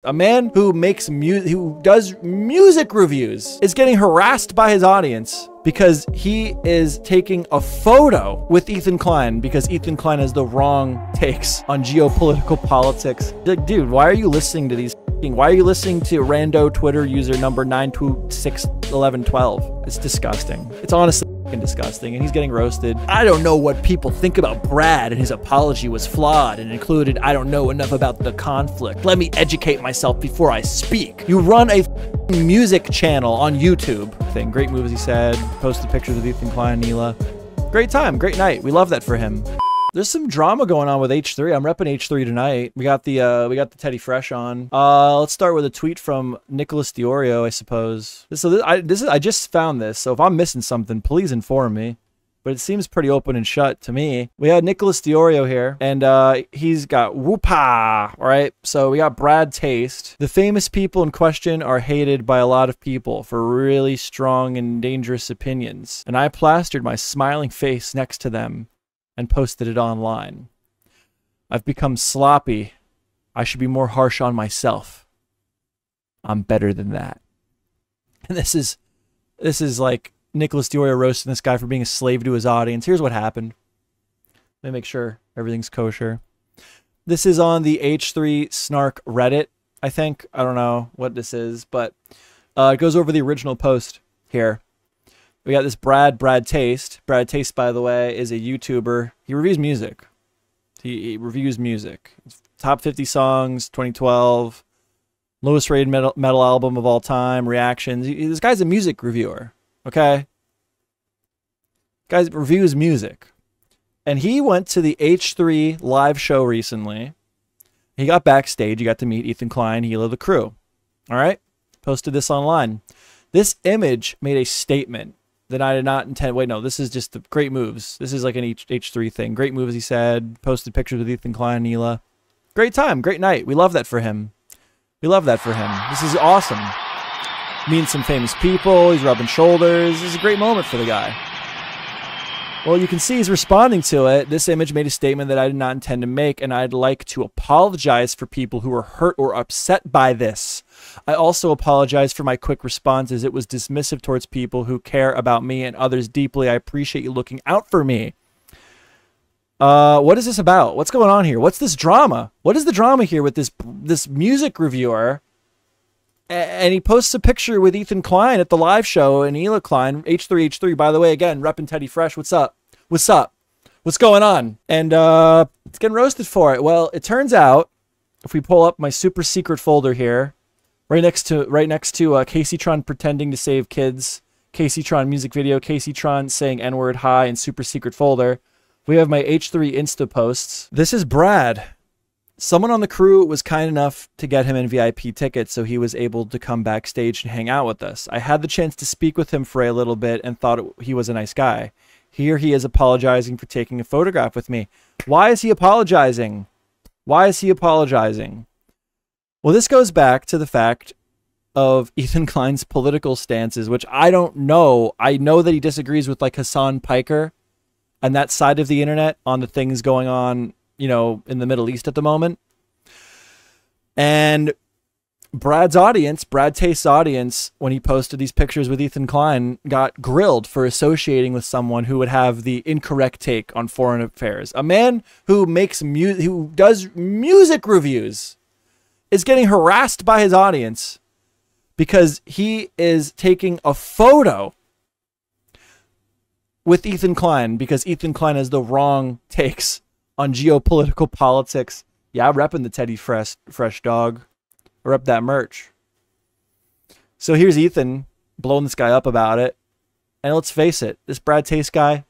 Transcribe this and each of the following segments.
A man who makes who does music reviews is getting harassed by his audience because he is taking a photo with Ethan Klein because Ethan Klein has the wrong takes on geopolitical politics. Like, dude, why are you listening to these? Why are you listening to rando Twitter user number 9261112? It's disgusting. It's honestly disgusting, and he's getting roasted. I don't know what people think about Brad, and his apology was flawed and included, I don't know enough about the conflict. Let me educate myself before I speak. You run a music channel on YouTube. Great moves, he said. Posted pictures with Ethan Klein and Neela. Great time, great night. We love that for him. There's some drama going on with H3. I'm repping H3 tonight. We got the Teddy Fresh on. Let's start with a tweet from Nicholas Diorio, I suppose. I just found this, so if I'm missing something, please inform me. But it seems pretty open and shut to me. We had Nicholas Diorio here, and he's got whoopah, all right? So we got Brad Taste. The famous people in question are hated by a lot of people for really strong and dangerous opinions, and I plastered my smiling face next to them and posted it online. I've become sloppy. I should be more harsh on myself. I'm better than that. And this is like Nicholas Diorio roasting this guy for being a slave to his audience. Here's what happened. Let me make sure everything's kosher. This is on the H3 Snark Reddit, I think. I don't know what this is, but it goes over the original post here. We got this Brad Taste. Brad Taste, by the way, is a YouTuber. He reviews music. He reviews music. Top 50 songs, 2012. Lowest rated metal album of all time. Reactions. This guy's a music reviewer. Okay? Guy reviews music. And he went to the H3 live show recently. He got backstage. He got to meet Ethan Klein, Hilo the crew. All right? Posted this online. This image made a statement that I did not intend. Wait, no, this is just the great moves. This is like an H3 thing. Great moves, he said. Posted pictures with Ethan Klein and Neela. Great time, great night. We love that for him. We love that for him. This is awesome. Meeting some famous people. He's rubbing shoulders. This is a great moment for the guy. Well, you can see he's responding to it. This image made a statement that I did not intend to make, and I'd like to apologize for people who were hurt or upset by this. I also apologize for my quick responses. It was dismissive towards people who care about me and others deeply. I appreciate you looking out for me. What is this about? What's going on here? What's this drama? What is the drama here with this music reviewer? And he posts a picture with Ethan Klein at the live show, and Hila Klein, H3, by the way, again, repping Teddy Fresh. What's up? What's up? What's going on? And it's getting roasted for it. Well, it turns out, if we pull up my super secret folder here, right next to Casey Tron pretending to save kids, Casey Tron music video, Casey Tron saying N-word hi, and super secret folder, we have my H3 Insta posts. This is Brad. Someone on the crew was kind enough to get him in VIP tickets so he was able to come backstage and hang out with us. I had the chance to speak with him for a little bit and thought he was a nice guy. Here he is apologizing for taking a photograph with me. Why is he apologizing? Why is he apologizing? Well, this goes back to the fact of Ethan Klein's political stances, which I don't know. I know that he disagrees with like Hassan Piker and that side of the internet on the things going on, you know, in the Middle East at the moment. And Brad's audience, Brad Taste's audience, when he posted these pictures with Ethan Klein, got grilled for associating with someone who would have the incorrect take on foreign affairs. A man who who does music reviews is getting harassed by his audience because he is taking a photo with Ethan Klein because Ethan Klein has the wrong takes on geopolitical politics. Yeah, I'm repping the Teddy Fresh dog. I rep that merch. So here's Ethan blowing this guy up about it. And let's face it, this Brad Taste guy,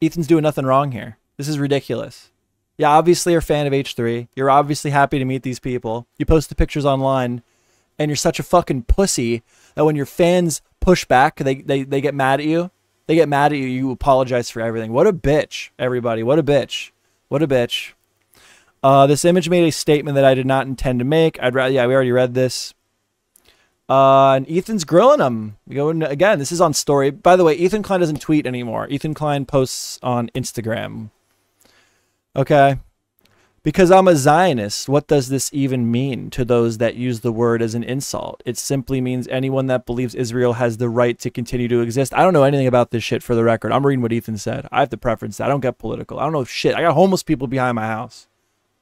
Ethan's doing nothing wrong here. This is ridiculous. Yeah, obviously you're a fan of H3. You're obviously happy to meet these people. You post the pictures online, and you're such a fucking pussy that when your fans push back, they get mad at you. They get mad at you. You apologize for everything. What a bitch, everybody. What a bitch. What a bitch. This image made a statement that I did not intend to make. Yeah, we already read this. And Ethan's grilling him. We go in, again, this is on story. By the way, Ethan Klein doesn't tweet anymore. Ethan Klein posts on Instagram. Okay. Because I'm a Zionist, what does this even mean to those that use the word as an insult? It simply means anyone that believes Israel has the right to continue to exist. I don't know anything about this shit, for the record. I'm reading what Ethan said. I have the preference. I don't get political. I don't know shit. I got homeless people behind my house.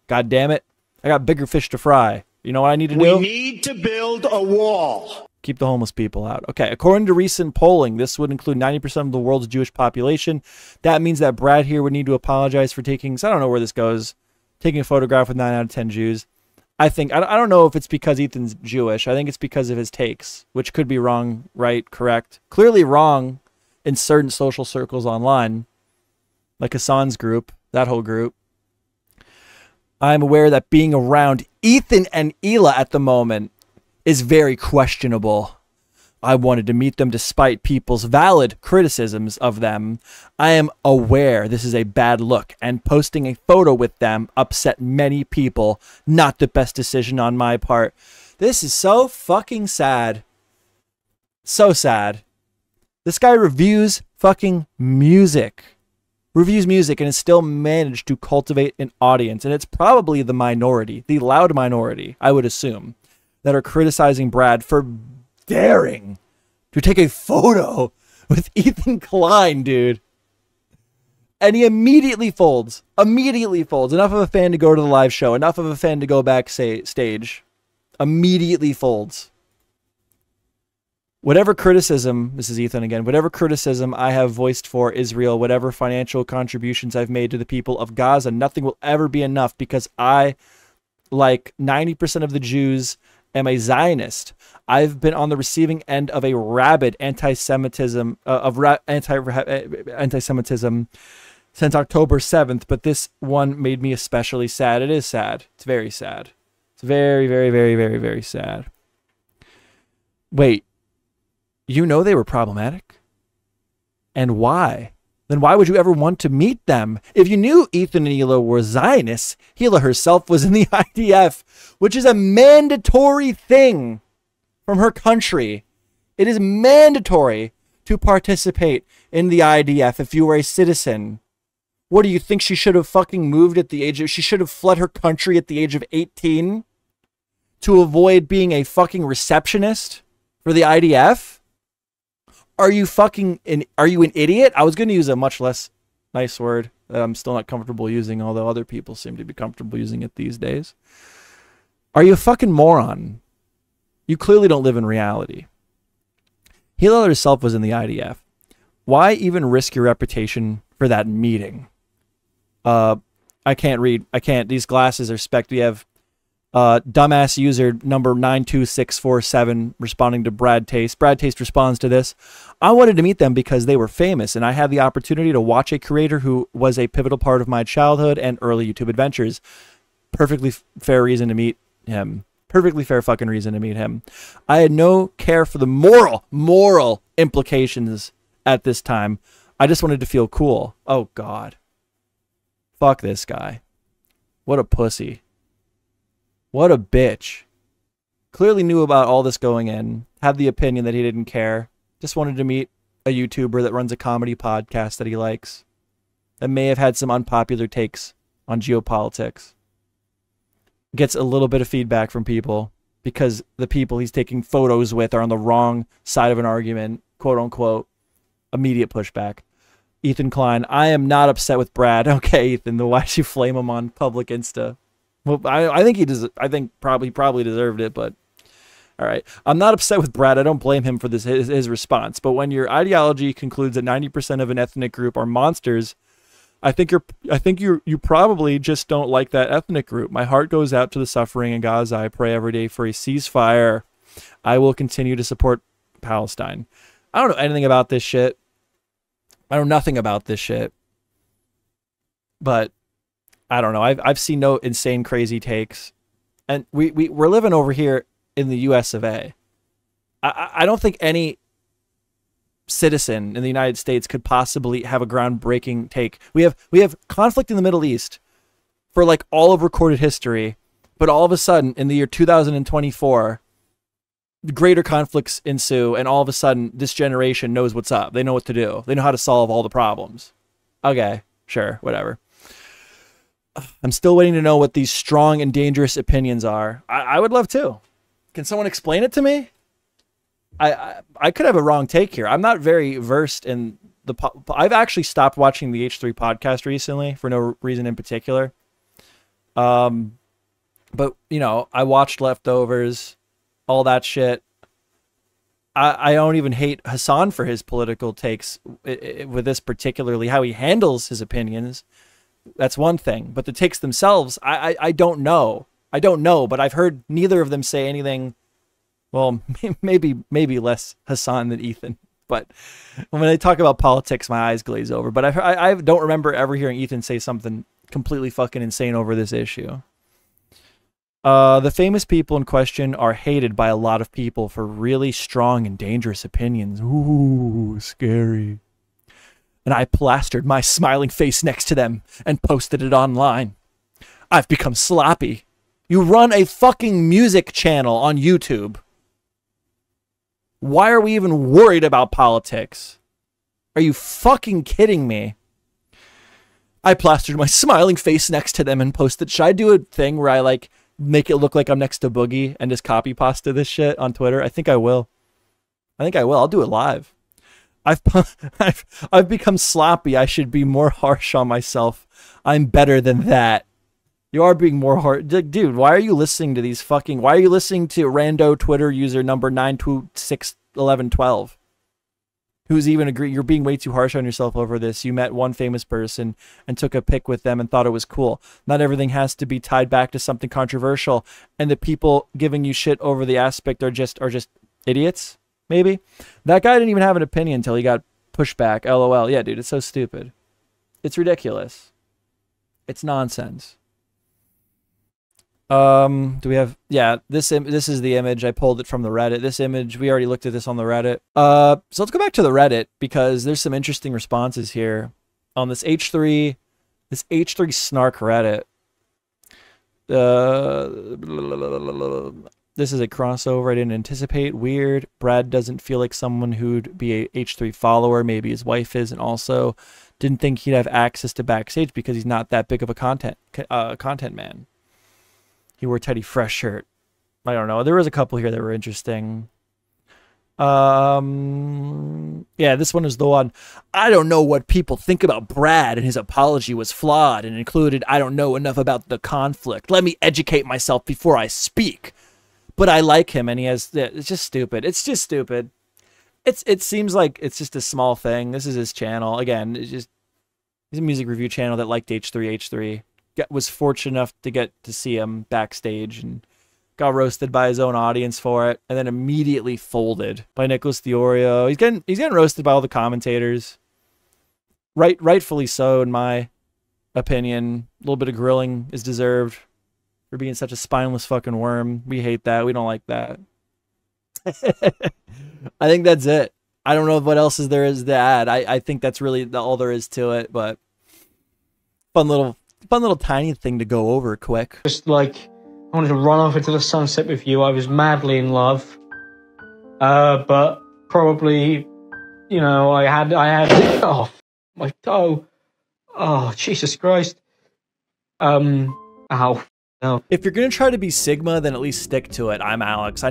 God damn it. I got bigger fish to fry. You know what I need to do? We need to build a wall. Keep the homeless people out. Okay, according to recent polling, this would include 90% of the world's Jewish population. That means that Brad here would need to apologize for taking, so I don't know where this goes, taking a photograph with 9 out of 10 Jews. I don't know if it's because Ethan's Jewish. I think it's because of his takes, which could be wrong, right, correct. Clearly wrong in certain social circles online, like Hassan's group, that whole group. I'm aware that being around Ethan and Hila at the moment is very questionable. I wanted to meet them despite people's valid criticisms of them. I am aware this is a bad look, and posting a photo with them upset many people. Not the best decision on my part. This is so fucking sad. So sad. This guy reviews fucking music. Reviews music and has still managed to cultivate an audience. And it's probably the minority, the loud minority, I would assume, that are criticizing Brad for daring to take a photo with Ethan Klein, dude. And he immediately folds. Immediately folds. Enough of a fan to go to the live show. Enough of a fan to go backstage. Immediately folds. Whatever criticism, this is Ethan again, whatever criticism I have voiced for Israel, whatever financial contributions I've made to the people of Gaza, nothing will ever be enough because I, like 90% of the Jews, am a Zionist. I've been on the receiving end of a rabid anti-Semitism, anti-Semitism since October 7th, but this one made me especially sad. It is sad. It's very sad. It's very, very, very, very, very sad. Wait, you know they were problematic? And why? Then why would you ever want to meet them? If you knew Ethan and Hila were Zionists, Hila herself was in the IDF, which is a mandatory thing from her country. It is mandatory to participate in the IDF if you were a citizen. What do you think, she should have fucking moved at the age of, she should have fled her country at the age of 18 to avoid being a fucking receptionist for the IDF? Are you an idiot? I was going to use a much less nice word that I'm still not comfortable using, although other people seem to be comfortable using it these days. Are you a fucking moron? You clearly don't live in reality. Hila herself was in the IDF. Why even risk your reputation for that meeting? I can't read. I can't. These glasses are spec'd. We have dumbass user number 92647 responding to Brad Taste. Brad Taste responds to this. I wanted to meet them because they were famous, and I had the opportunity to watch a creator who was a pivotal part of my childhood and early YouTube adventures. Perfectly fair reason to meet him. Perfectly fair fucking reason to meet him. I had no care for the moral implications at this time. I just wanted to feel cool. Oh, God. Fuck this guy. What a pussy. What a bitch. Clearly knew about all this going in. Had the opinion that he didn't care. Just wanted to meet a YouTuber that runs a comedy podcast that he likes. That may have had some unpopular takes on geopolitics. Gets a little bit of feedback from people because the people he's taking photos with are on the wrong side of an argument. Quote unquote. Immediate pushback. Ethan Klein. I am not upset with Brad. Okay, Ethan. Then why'd you flame him on public Insta? Well, I think he does. I think probably deserved it, but all right. I'm not upset with Brad. I don't blame him for this his response. But when your ideology concludes that 90% of an ethnic group are monsters, I think you probably just don't like that ethnic group. My heart goes out to the suffering in Gaza. I pray every day for a ceasefire. I will continue to support Palestine. I don't know anything about this shit. I know nothing about this shit. But I don't know. I've seen no insane, crazy takes. And we're living over here in the US of A. I don't think any citizen in the United States could possibly have a groundbreaking take. We have conflict in the Middle East for like all of recorded history, but all of a sudden in the year 2024, greater conflicts ensue, and all of a sudden this generation knows what's up. They know what to do. They know how to solve all the problems. Okay, sure, whatever. I'm still waiting to know what these strong and dangerous opinions are. I would love to. Can someone explain it to me? I could have a wrong take here. I'm not very versed in the... I've actually stopped watching the H3 podcast recently for no reason in particular. But, you know, I watched Leftovers, all that shit. I don't even hate Hassan for his political takes with this particularly, how he handles his opinions. That's one thing. But the takes themselves, I don't know. I don't know, but I've heard neither of them say anything. Well, maybe less Hassan than Ethan. But when they talk about politics, my eyes glaze over. But I don't remember ever hearing Ethan say something completely fucking insane over this issue. The famous people in question are hated by a lot of people for really strong and dangerous opinions. Ooh, scary. And I plastered my smiling face next to them and posted it online. I've become sloppy. You run a fucking music channel on YouTube. Why are we even worried about politics? Are you fucking kidding me? I plastered my smiling face next to them and posted. Should I do a thing where I like make it look like I'm next to Boogie and just copy pasta this shit on Twitter? I think I will. I'll do it live. I've become sloppy. I should be more harsh on myself. I'm better than that. You are being more hard. Dude, why are you listening to these fucking... Why are you listening to rando Twitter user number 9261112? Who's even agree? You're being way too harsh on yourself over this. You met one famous person and took a pic with them and thought it was cool. Not everything has to be tied back to something controversial. And the people giving you shit over the aspect are just idiots, maybe? That guy didn't even have an opinion until he got pushed back. LOL. Yeah, dude, it's so stupid. It's ridiculous. It's nonsense. Do we have... Yeah, this is the image. I pulled it from the Reddit. This image, we already looked at this on the Reddit. So let's go back to the Reddit because there's some interesting responses here on this H3 snark Reddit. This is a crossover I didn't anticipate. Weird. Brad doesn't feel like someone who'd be a H3 follower. Maybe his wife is, and also didn't think he'd have access to backstage because he's not that big of a content man. He wore a Teddy Fresh shirt. I don't know. There was a couple here that were interesting. Yeah, this one is the one. I don't know what people think about Brad, and his apology was flawed and included, I don't know enough about the conflict. Let me educate myself before I speak. But I like him, and he has... It's just stupid. It's just stupid. It seems like it's just a small thing. This is his channel. Again, it's just... He's a music review channel that liked H3. Was fortunate enough to get to see him backstage and got roasted by his own audience for it, and then immediately folded by Nicholas Diorio. He's getting roasted by all the commentators. Rightfully so, in my opinion. A little bit of grilling is deserved for being such a spineless fucking worm. We hate that. We don't like that. I think that's it. I don't know what else there is to add. I think that's really all there is to it, but fun little tiny thing to go over quick. Just like, I wanted to run off into the sunset with you. I was madly in love. But probably, you know, I had, oh, my toe. Oh, Jesus Christ. Ow. No. If you're going to try to be Sigma, then at least stick to it. I'm Alex.